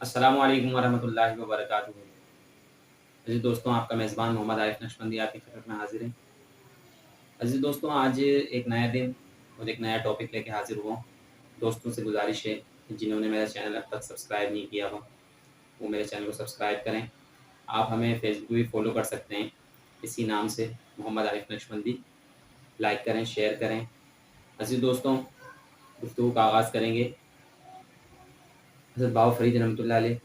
السلام علیکم ورحمۃ اللہ وبرکاتہ۔ عزیز دوستوں، آپ کا میزبان محمد عارف نقشبندی آپ کی خدمت میں حاضر ہے۔ عزیز دوستوں، آج ایک نیا دن اور ایک نیا ٹاپک لے کے حاضر ہوا ہوں۔ دوستوں سے گزارش ہے کہ جنہوں نے میرا چینل اب تک سبسکرائب نہیں کیا ہو وہ میرے چینل کو سبسکرائب کریں۔ آپ ہمیں فیس بک بھی فالو کر سکتے ہیں، اسی نام سے محمد عارف نقشبندی۔ لائک کریں، شیئر کریں۔ عزیز دوستوں، گفتگو کا آغاز کریں گے۔ حضرت بابا فرید رحمۃ اللہ علیہ،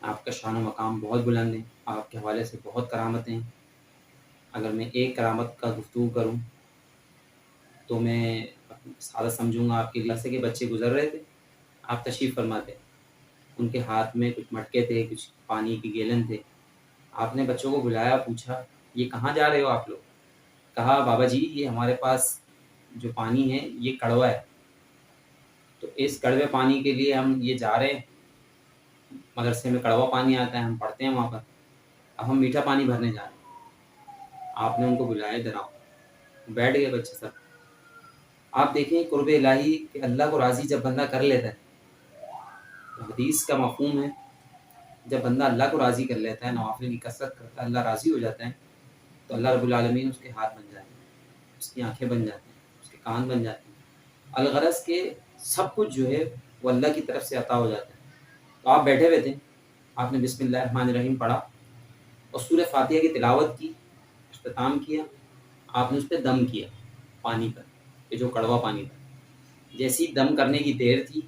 آپ کا شان و مقام بہت بلند ہے، آپ کے حوالے سے بہت کرامتیں ہیں۔ اگر میں ایک کرامت کا گفتگو کروں تو میں سادہ سمجھوں گا آپ کے لیے۔ جیسے کہ بچے گزر رہے تھے، آپ تشریف فرماتے، ان کے ہاتھ میں کچھ مٹکے تھے، کچھ پانی کی گیلن تھے۔ آپ نے بچوں کو بلایا، پوچھا یہ کہاں جا رہے ہو آپ لوگ؟ کہا بابا جی یہ ہمارے پاس جو پانی ہے یہ کڑوا ہے، تو اس کڑوے پانی کے لیے ہم یہ جا رہے ہیں۔ مدرسے میں کڑوا پانی آتا ہے، ہم پڑھتے ہیں وہاں پر، اب ہم میٹھا پانی بھرنے جا رہے ہیں۔ آپ نے ان کو بلایا، ادھر آؤ۔ بیٹھ گئے بچے سب۔ آپ دیکھیں قرب الہی کہ اللہ کو راضی جب بندہ کر لیتا ہے، تو حدیث کا مفہوم ہے جب بندہ اللہ کو راضی کر لیتا ہے، نوافل کی کثرت کرتا ہے، اللہ راضی ہو جاتا ہے، تو اللہ رب العالمین اس کے ہاتھ بن جاتے ہیں، اس کی آنکھیں بن جاتی ہیں، اس کے کان بن جاتے ہیں، الغرض کے سب کچھ جو ہے وہ اللہ کی طرف سے عطا ہو جاتا ہے۔ تو آپ بیٹھے ہوئے تھے، آپ نے بسم اللہ الرحمن الرحیم پڑھا اور سورہ فاتحہ کی تلاوت کی، اختتام کیا۔ آپ نے اس پہ دم کیا پانی پر، یہ جو کڑوا پانی تھا۔ جیسی دم کرنے کی دیر تھی،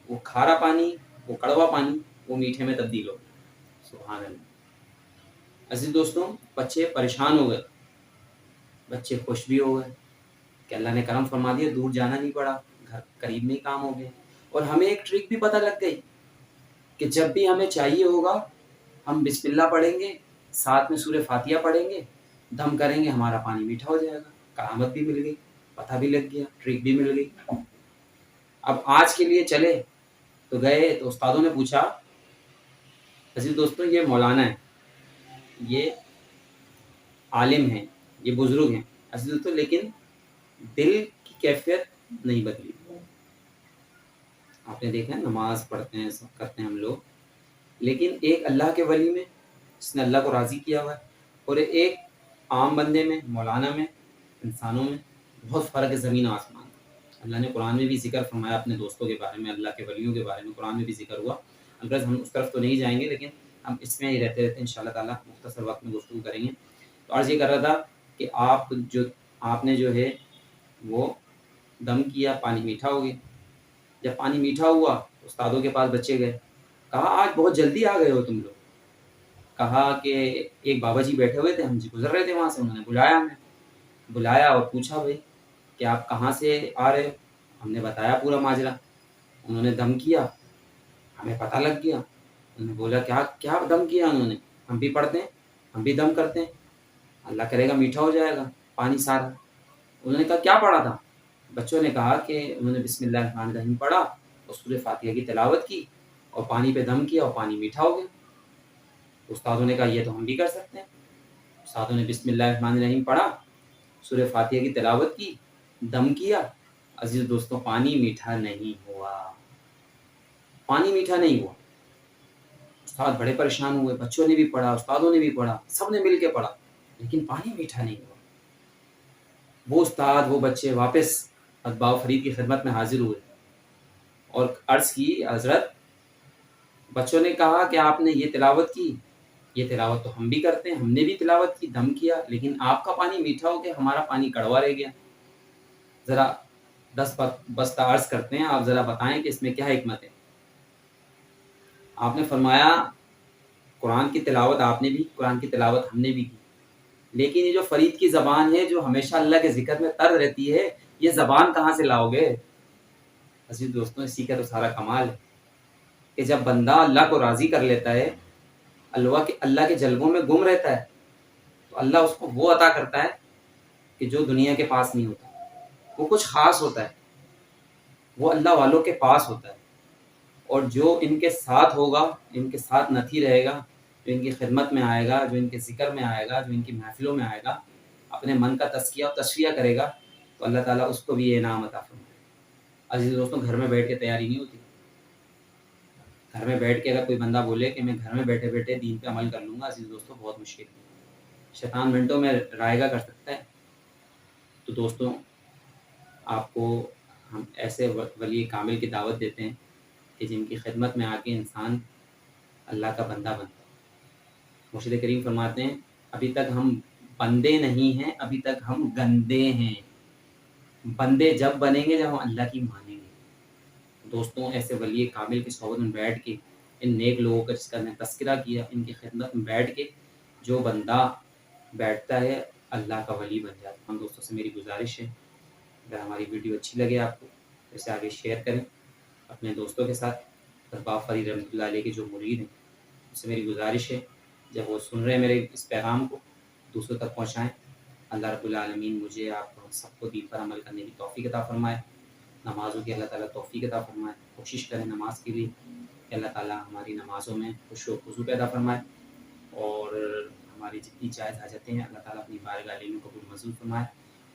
وہ کھارا پانی، وہ کڑوا پانی، وہ میٹھے میں تبدیل ہو گیا۔ سبحان اللہ۔ عزیز دوستوں، بچے پریشان ہو گئے، بچے خوش بھی ہو گئے کہ اللہ نے کرم فرما دیا، دور جانا نہیں پڑا، گھر قریب میں ہی کام ہو گیا۔ اور ہمیں ایک ٹرک بھی پتہ لگ گئی کہ جب بھی ہمیں چاہیے ہوگا ہم بسم اللہ پڑھیں گے، ساتھ میں سورہ فاتحہ پڑھیں گے، دم کریں گے، ہمارا پانی میٹھا ہو جائے گا۔ کرامت بھی مل گئی، پتہ بھی لگ گیا، ٹرک بھی مل گئی۔ اب آج کے لیے چلے تو گئے تو استادوں نے پوچھا، عزیز دوستوں یہ مولانا ہے، یہ عالم ہیں، یہ بزرگ ہیں عزیز دوستوں، لیکن دل کی کیفیت نہیں بدلی۔ آپ نے دیکھا ہے نماز پڑھتے ہیں، سب کرتے ہیں ہم لوگ، لیکن ایک اللہ کے ولی میں جس نے اللہ کو راضی کیا ہوا ہے، اور ایک عام بندے میں، مولانا میں، انسانوں میں بہت فرق ہے، زمین و آسمان۔ اللہ نے قرآن میں بھی ذکر فرمایا اپنے دوستوں کے بارے میں، اللہ کے ولیوں کے بارے میں قرآن میں بھی ذکر ہوا۔ اگر ہم اس طرف تو نہیں جائیں گے، لیکن ہم اس میں ہی رہتے رہتے انشاءاللہ تعالیٰ مختصر وقت میں گفتگو کریں گے۔ تو عرض یہ کر رہا تھا کہ آپ نے جو ہے وہ دم کیا، پانی میٹھا ہو گیا۔ جب پانی میٹھا ہوا تو استادوں کے پاس بچے گئے، کہا آج بہت جلدی آ گئے ہو تم لوگ۔ کہا کہ ایک بابا جی بیٹھے ہوئے تھے، ہم جی گزر رہے تھے وہاں سے، انہوں نے بلایا، ہمیں بلایا اور پوچھا بھائی کہ آپ کہاں سے آ رہے ہو؟ ہم نے بتایا پورا ماجرا، انہوں نے دم کیا، ہمیں پتہ لگ گیا۔ انہوں نے بولا کیا کیا دم کیا انہوں نے؟ ہم بھی پڑھتے ہیں، ہم بھی دم کرتے ہیں، اللہ کرے گا میٹھا ہو جائے گا پانی سارا۔ انہوں نے کہا کیا پڑھا تھا؟ بچوں نے کہا کہ انہوں نے بسم اللہ الرحمن الرحیم پڑھا اور سورہ فاتحہ کی تلاوت کی اور پانی پہ دم کیا اور پانی میٹھا ہو گیا۔ استادوں نے کہا یہ تو ہم بھی کر سکتے ہیں۔ استادوں نے بسم اللہ الرحمن الرحیم پڑھا، سورہ فاتحہ کی تلاوت کی، دم کیا۔ عزیز دوستوں، پانی میٹھا نہیں ہوا، پانی میٹھا نہیں ہوا۔ استاد بڑے پریشان ہوئے، بچوں نے بھی پڑھا، استادوں نے بھی پڑھا، سب نے مل کے پڑھا، لیکن پانی میٹھا نہیں ہوا۔ وہ استاد، وہ بچے واپس بابا فرید کی خدمت میں حاضر ہوئے اور عرض کی حضرت بچوں نے کہا کہ آپ نے یہ تلاوت کی، یہ تلاوت تو ہم بھی کرتے ہیں، ہم نے بھی تلاوت کی، دم کیا، لیکن آپ کا پانی میٹھا ہو گیا، ہمارا پانی کڑوا رہ گیا۔ ذرا بستہ عرض کرتے ہیں، آپ ذرا بتائیں کہ اس میں کیا حکمت ہے؟ آپ نے فرمایا قرآن کی تلاوت آپ نے بھی، قرآن کی تلاوت ہم نے بھی کی، لیکن یہ جو فرید کی زبان ہے جو ہمیشہ اللہ کے ذکر میں تر رہتی ہے، یہ زبان کہاں سے لاؤ گے؟ عزیز دوستوں، اسی کا تو سارا کمال ہے کہ جب بندہ اللہ کو راضی کر لیتا ہے، اللہ کے جلووں میں گم رہتا ہے، تو اللہ اس کو وہ عطا کرتا ہے کہ جو دنیا کے پاس نہیں ہوتا، وہ کچھ خاص ہوتا ہے، وہ اللہ والوں کے پاس ہوتا ہے۔ اور جو ان کے ساتھ ہوگا، ان کے ساتھ نتھی رہے گا، جو ان کی خدمت میں آئے گا، جو ان کے ذکر میں آئے گا، جو ان کی محفلوں میں آئے گا، اپنے من کا تزکیہ اور تصفیہ کرے گا، تو اللہ تعالیٰ اس کو بھی یہ انعام عطا فرمائے۔ عزیز دوستوں، گھر میں بیٹھ کے تیاری نہیں ہوتی، گھر میں بیٹھ کے اگر کوئی بندہ بولے کہ میں گھر میں بیٹھے بیٹھے دین پہ عمل کر لوں گا، عزیز دوستوں بہت مشکل ہے۔ شیطان منٹوں میں رائے گا کر سکتا ہے۔ تو دوستوں آپ کو ہم ایسے ولی کامل کی دعوت دیتے ہیں کہ جن کی خدمت میں آ کے انسان اللہ کا بندہ بنتا ہے۔ مرشد کریم فرماتے ہیں ابھی تک ہم بندے نہیں ہیں، ابھی تک ہم گندے ہیں، بندے جب بنیں گے جب ہم اللہ کی مانیں گے۔ دوستوں ایسے ولی کامل کی صحبت میں بیٹھ کے ان نیک لوگوں کا جس کا میں نے تذکرہ کیا، ان کی خدمت میں بیٹھ کے جو بندہ بیٹھتا ہے اللہ کا ولی بن جاتا ہے۔ ہم دوستوں سے میری گزارش ہے اگر ہماری ویڈیو اچھی لگے آپ کو تو اسے آگے شیئر کریں اپنے دوستوں کے ساتھ۔ باب فرید رحمۃ اللہ علیہ کے جو مرید ہیں ان سے میری گزارش ہے جب وہ سن رہے ہیں میرے اس پیغام کو دوسروں تک پہنچائیں۔ اللہ رب العالمین مجھے آپ کو سب کو دین پر عمل کرنے کی توفیق عطا فرمائے، نمازوں کی اللہ تعالیٰ توفیق عطا فرمائے۔ کوشش کریں نماز کے لیے کہ اللہ تعالیٰ ہماری نمازوں میں خوش و خضوع پیدا فرمائے، اور ہماری جتنی جائز حاجتیں ہیں اللہ تعالیٰ اپنی بارگاہ میں قبول منظور فرمائے،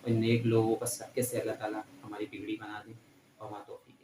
اور نیک لوگوں کا صدقے سے اللہ تعالیٰ ہماری بگڑی بنا دے اور توفیق